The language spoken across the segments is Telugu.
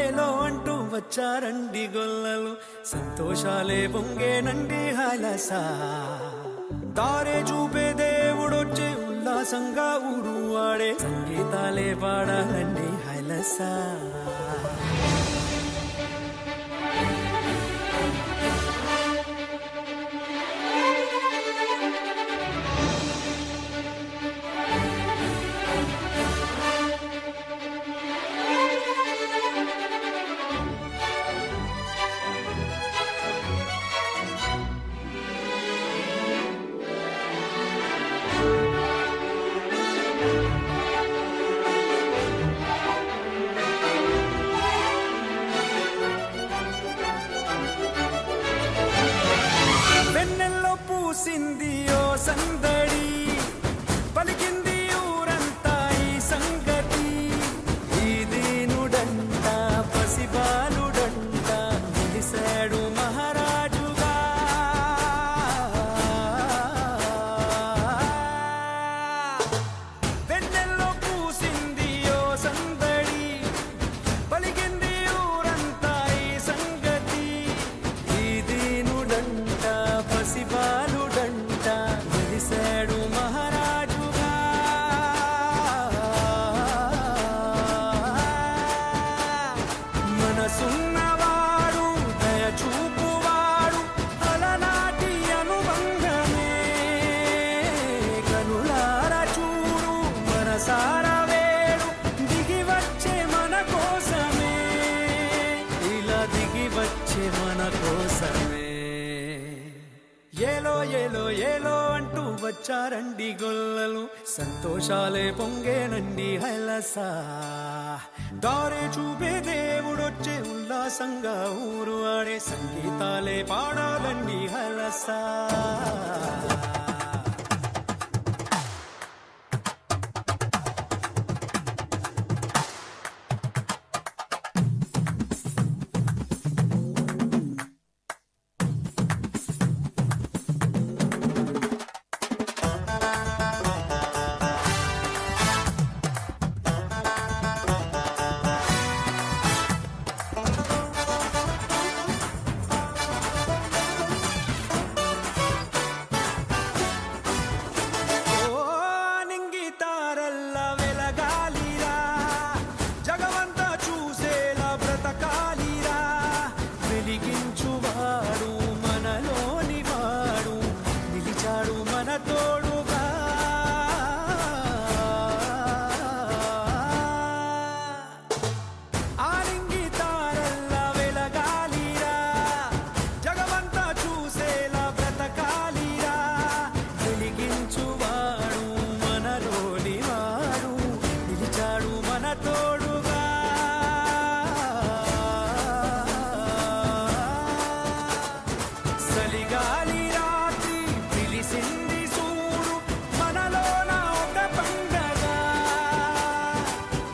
ఏలో అంటూ వచ్చారండి గొల్లలు, సంతోషాలే పొంగేనండి హైలసా. దారే చూపే దేవుడొచ్చే ఉల్లాసంగా ఊరు వాడే, సంగీతాలే పాడాలండి హైలసా. పూసింది ఓ సందడి, పలికింది ఊరంతా ఈ సంగతి. ఈ దీనుడంట పసిబాలుడంట నిలిసాడు మహారాజుగా. వెన్నెల్లో పూసింది ఓ సందడి, పలికింది ఊరంతా ఈ సంగతి. ఈ దీనుడంట పసిబాలు మహారాజుగా. మనసున్నవాడు దయచూపువాడు అలనాటి అనుబంధమే. కనులార చూడు మనసార వేడు, దిగి వచ్చే మన కోసమే. ఇలా దిగి వచ్చే మన కోసమే. ఏలో ఏలో ఏలో అంటూ వచ్చారండి గొల్లలు, సంతోషాలే పొంగేనండి హైలసా. దారే చూపే దేవుడొచ్చే ఉల్లాసంగా ఊరు ఆడే, సంగీతాలే పాడాలండి హైలసా. వెలిగించువాడు మనలోని వాడు, నిలిచాడు మన తోడుగా. ఆలింగి తారల్లా వెలగాలిరా, జగమంతా చూసేలా బ్రతకాలిరా. వెలిగించువాడు మనలోని వాడు, నిలిచాడు మన తోడుగా. చలిగాలి రాత్రి పిలిసింది చూడు, మనలోన ఒక పండగ.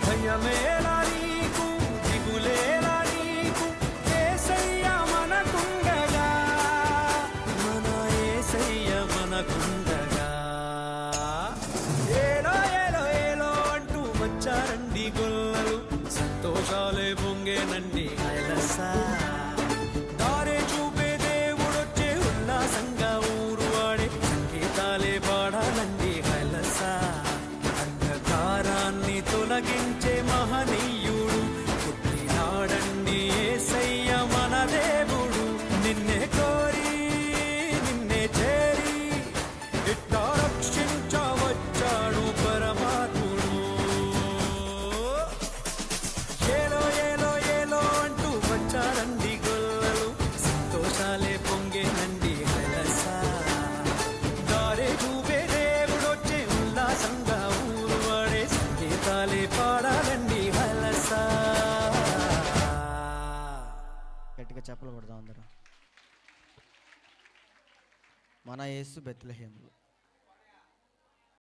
భయమేలా నీకు దిగులేలా నీకు, యేసయ్య మనకుండగా. మన యేసయ్య మనకుండగా. ఏలో ఏలో ఏలో అంటూ వచ్చారండి గొల్లలు, సంతోషాలే పొంగేనండి హైలసా. దారే చూపే దేవుడొచ్చే ఉల్లాసంగా ఊరు వాడే, సంగీతాలే పాడాలండి హైలసా. అంధకారాన్ని తొలగించే మహనీయుడు పుట్టినాడండి యేసయ్య మన దేవుడు. నిన్నే కోరి నిన్నే చేరి ఇట్టా రక్షించవచ్చాడు పరమాత్ముడు. ఏలో ఏలో ఏలో అంటూ వచ్చారండి గొల్లలు, సంతోషాలే పొంగేనండి హైలసా. దారే చూపే దేవుడొచ్చే ఉల్లాసంగా ఊరు వాడే, సంగీతాలే పాడాలండి హైలసా. గట్టిగా చెప్పలు కొడదాం అందరూ. మన యేసు బెత్లెహేములో.